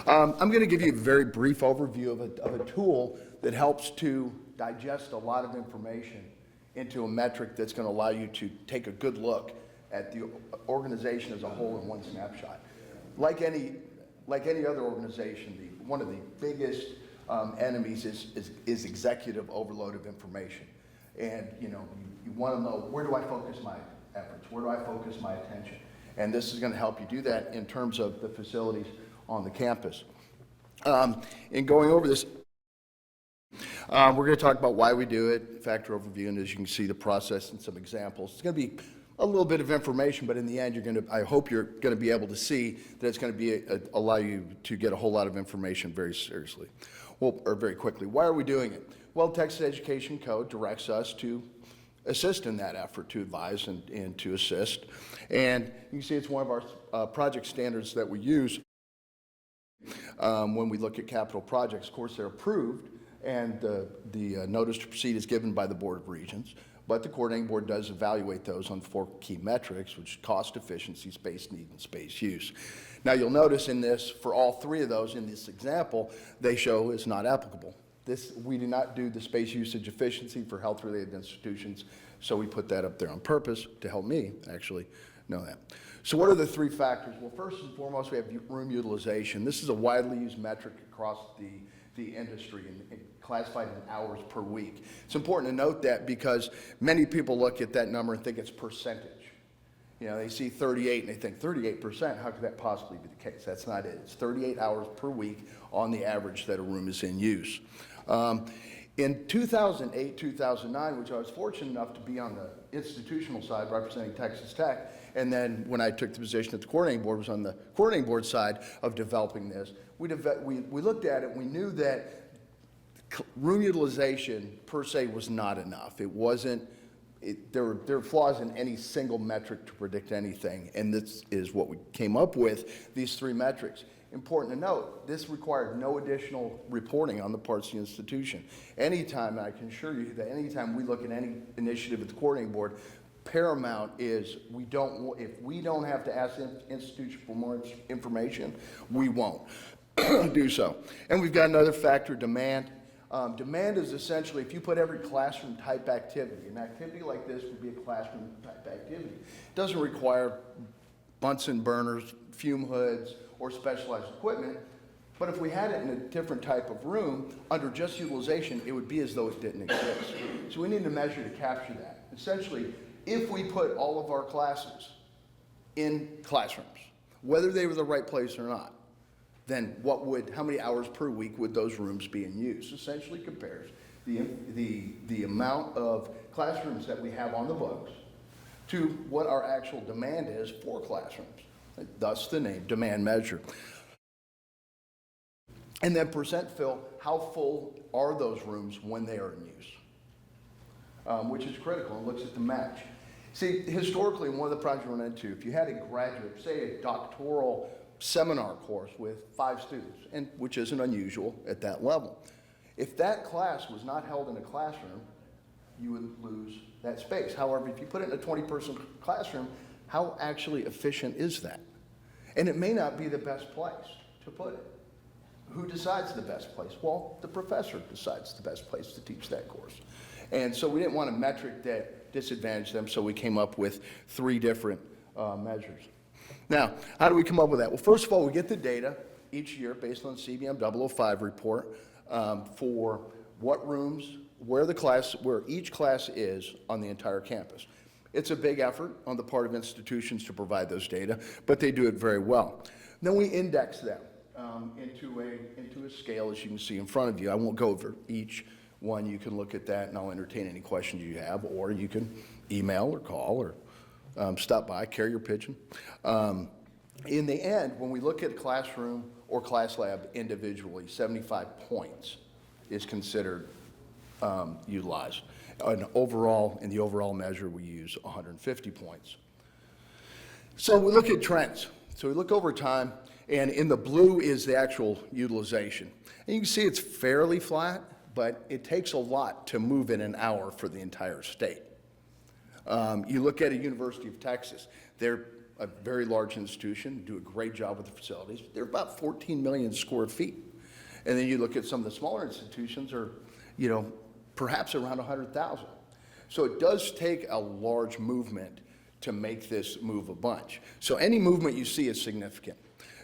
I'm going to give you a very brief overview of a tool that helps to digest a lot of information into a metric that's going to allow you to take a good look at the organization as a whole in one snapshot. Like any other organization, one of the biggest enemies is executive overload of information. And you want to know, where do I focus my efforts? Where do I focus my attention? And this is going to help you do that in terms of the facilities on the campus. In going over this, we're going to talk about why we do it, factor overview, and as you can see, the process and some examples. It's going to be a little bit of information, but in the end, I hope you're going to be able to see that it's going to be allow you to get a whole lot of information very seriously, or very quickly. Why are we doing it? Well, Texas Education Code directs us to assist in that effort, to advise and to assist. And you can see it's one of our project standards that we use when we look at capital projects. Of course, they're approved, and the notice to proceed is given by the Board of Regents, but the coordinating board does evaluate those on 4 key metrics, which is cost, efficiency, space need, and space use. Now, you'll notice in this, for all 3 of those in this example, they show is not applicable. We do not do the space usage efficiency for health-related institutions, so we put that up there on purpose to help me actually know that. So what are the 3 factors? Well, first and foremost, we have room utilization. This is a widely used metric across the industry and classified in hours per week. It's important to note that because many people look at that number and think it's percentage. They see 38 and they think 38%, how could that possibly be the case? That's not it. It's 38 hours per week on the average that a room is in use. In 2008, 2009, which I was fortunate enough to be on the institutional side representing Texas Tech, and then when I took the position at the coordinating board, was on the coordinating board side of developing this. We looked at it, we knew that room utilization per se was not enough. It wasn't, there were flaws in any single metric to predict anything, and this is what we came up with, these 3 metrics. Important to note, this required no additional reporting on the parts of the institution. Anytime, and I can assure you that anytime we look at any initiative at the coordinating board, paramount is if we don't have to ask the institution for more information, we won't do so. And we've got another factor, demand. Demand is essentially if you put every classroom type activity, an activity like this would be a classroom type activity. It doesn't require Bunsen burners, fume hoods, or specialized equipment, but if we had it in a different type of room, under just utilization, it would be as though it didn't exist. So we need to measure to capture that. Essentially, if we put all of our classes in classrooms, whether they were the right place or not, then how many hours per week would those rooms be in use? Essentially compares the amount of classrooms that we have on the books to what our actual demand is for classrooms. Thus the name, demand measure. And then percent fill, how full are those rooms when they are in use? Which is critical and looks at the match. See, historically, one of the projects we run into, if you had a graduate, say a doctoral seminar course with 5 students, which isn't unusual at that level, if that class was not held in a classroom, you would lose that space. However, if you put it in a 20-person classroom, how actually efficient is that? And it may not be the best place to put it. Who decides the best place? Well, the professor decides the best place to teach that course. And so we didn't want a metric that disadvantaged them, so we came up with 3 different measures. Now, how do we come up with that? Well, first of all, we get the data each year based on the CBM 005 report for what rooms, where each class is on the entire campus. It's a big effort on the part of institutions to provide those data, but they do it very well. Then we index them into a scale, as you can see in front of you. I won't go over each one. You can look at that, and I'll entertain any questions you have, or you can email or call or stop by, carrier pigeon. In the end, when we look at a classroom or class lab individually, 75 points is considered utilized. In the overall measure, we use 150 points. So we look at trends. So we look over time, and in the blue is the actual utilization. And you can see it's fairly flat, but it takes a lot to move in an hour for the entire state. You look at a University of Texas, they're a very large institution, do a great job with the facilities. They're about 14 million square feet. And then you look at some of the smaller institutions are, perhaps around 100,000. So it does take a large movement to make this move a bunch. So any movement you see is significant.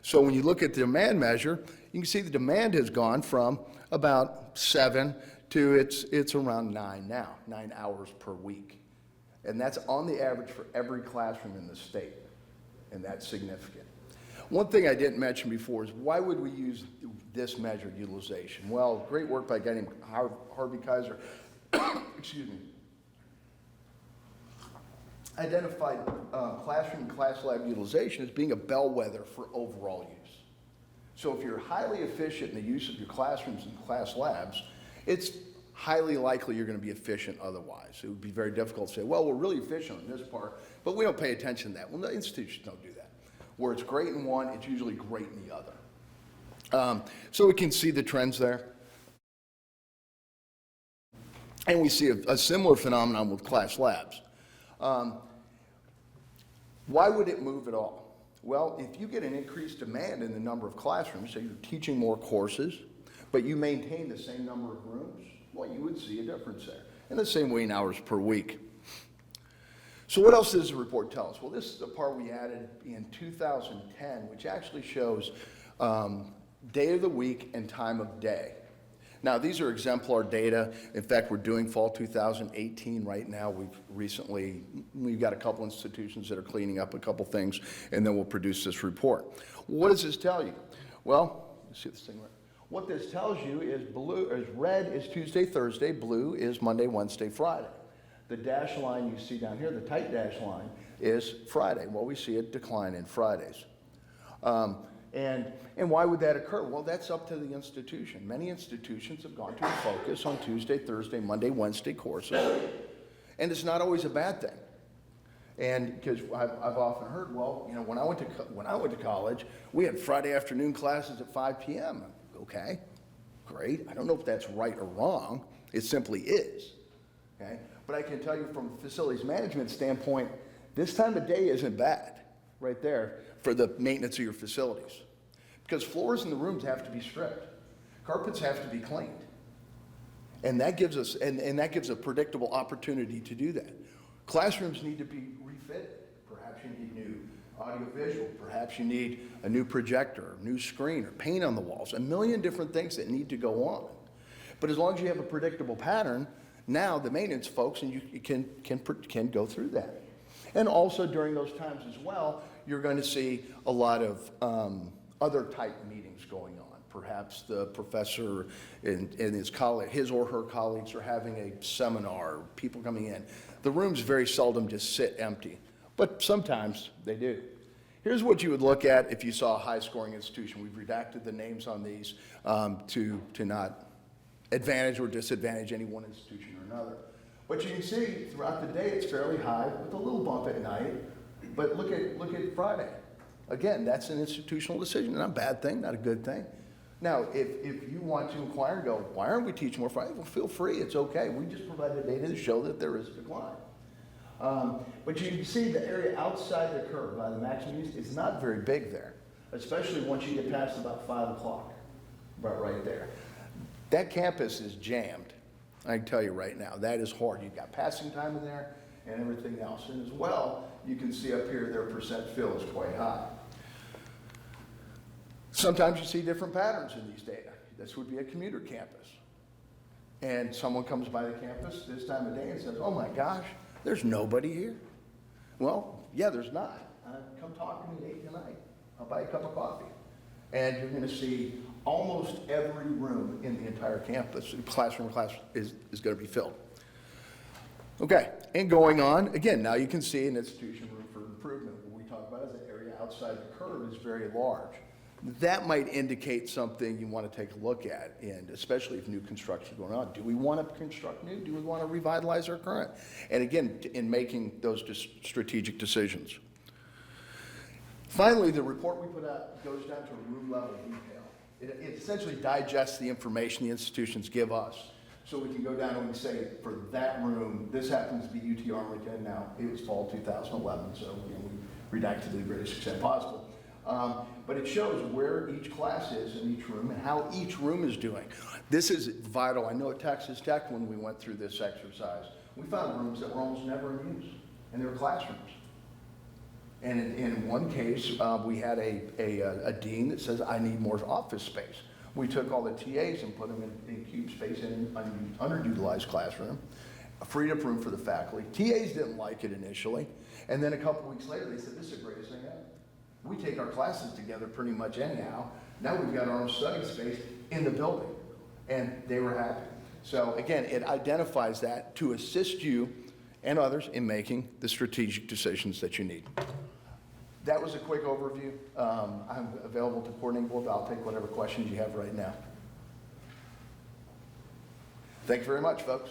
So when you look at the demand measure, you can see the demand has gone from about 7 to it's around 9 now, 9 hours per week. And that's on the average for every classroom in the state, and that's significant. One thing I didn't mention before is why would we use this measured utilization? Well, great work by a guy named Harvey Kaiser, excuse me, identified classroom and class lab utilization as being a bellwether for overall use. So if you're highly efficient in the use of your classrooms and class labs, it's highly likely you're going to be efficient otherwise. It would be very difficult to say, well, we're really efficient in this part, but we don't pay attention to that. Well, the institutions don't do that. Where it's great in one, it's usually great in the other. So we can see the trends there. And we see a similar phenomenon with class labs. Why would it move at all? Well, if you get an increased demand in the number of classrooms, so you're teaching more courses, but you maintain the same number of rooms, well, you would see a difference there. And the same way in hours per week. So what else does the report tell us? Well, this is the part we added in 2010, which actually shows day of the week and time of day. Now, these are exemplar data. In fact, we're doing fall 2018 right now. We've got a couple institutions that are cleaning up a couple things, and then we'll produce this report. What does this tell you? Well, let's see this thing right. What this tells you is red is Tuesday, Thursday, blue is Monday, Wednesday, Friday. The dash line you see down here, the tight dash line, is Friday. Well, we see a decline in Fridays. And why would that occur? Well, that's up to the institution. Many institutions have gone to a focus on Tuesday, Thursday, Monday, Wednesday courses, and it's not always a bad thing. And because I've often heard, well, when I went to college, we had Friday afternoon classes at 5 p.m. Okay, great. I don't know if that's right or wrong. It simply is. Okay, but I can tell you from a facilities management standpoint, this time of day isn't bad, right there, for the maintenance of your facilities. Because floors in the rooms have to be stripped. Carpets have to be cleaned. And that gives us, and that gives a predictable opportunity to do that. Classrooms need to be refitted. Perhaps you need new audiovisual. Perhaps you need a new projector, a new screen, or paint on the walls. A million different things that need to go on. But as long as you have a predictable pattern, now the maintenance folks and you can go through that. And also during those times as well, you're going to see a lot of other type meetings going on. Perhaps the professor and his or her colleagues are having a seminar, people coming in. The rooms very seldom just sit empty, but sometimes they do. Here's what you would look at if you saw a high-scoring institution. We've redacted the names on these to not advantage or disadvantage any one institution or another. But you can see throughout the day it's fairly high with a little bump at night. But look at Friday. Again, that's an institutional decision, not a bad thing, not a good thing. Now, if you want to inquire and go, why aren't we teaching more Friday? Well, feel free, it's okay. We just provided data to show that there is a decline. But you can see the area outside the curve by the maximum use is not very big there, especially once you get past about 5 o'clock, right there. That campus is jammed. I can tell you right now, that is hard. You've got passing time in there and everything else. And as well, you can see up here their percent fill is quite high. Sometimes you see different patterns in these data. This would be a commuter campus. And someone comes by the campus this time of day and says, oh my gosh, there's nobody here. Well, yeah, there's not. Come talk to me at 8 tonight. I'll buy you a cup of coffee. And you're going to see almost every room in the entire campus, classroom is going to be filled. Okay, and going on, again, now you can see an institution room for improvement. What we talk about is the area outside the curve is very large. That might indicate something you want to take a look at, and especially if new construction is going on. Do we want to construct new? Do we want to revitalize our current? And again, in making those strategic decisions. Finally, the report we put out goes down to a room level detail. It essentially digests the information the institutions give us. So we can go down and we say, for that room, this happens to be UT Arlington. Now, it was fall 2011, so redacted to the greatest extent possible. But it shows where each class is in each room and how each room is doing. This is vital. I know at Texas Tech, when we went through this exercise, we found rooms that were almost never in use, and they were classrooms. And in one case, we had a dean that says, I need more office space. We took all the TAs and put them in cube space in an underutilized classroom, freed up room for the faculty. TAs didn't like it initially, and then a couple weeks later, they said, this is the greatest thing ever. We take our classes together pretty much anyhow. Now we've got our own study space in the building, and they were happy. So again, it identifies that to assist you and others in making the strategic decisions that you need. That was a quick overview. I'm available to coordinating board, but I'll take whatever questions you have right now. Thank you very much, folks.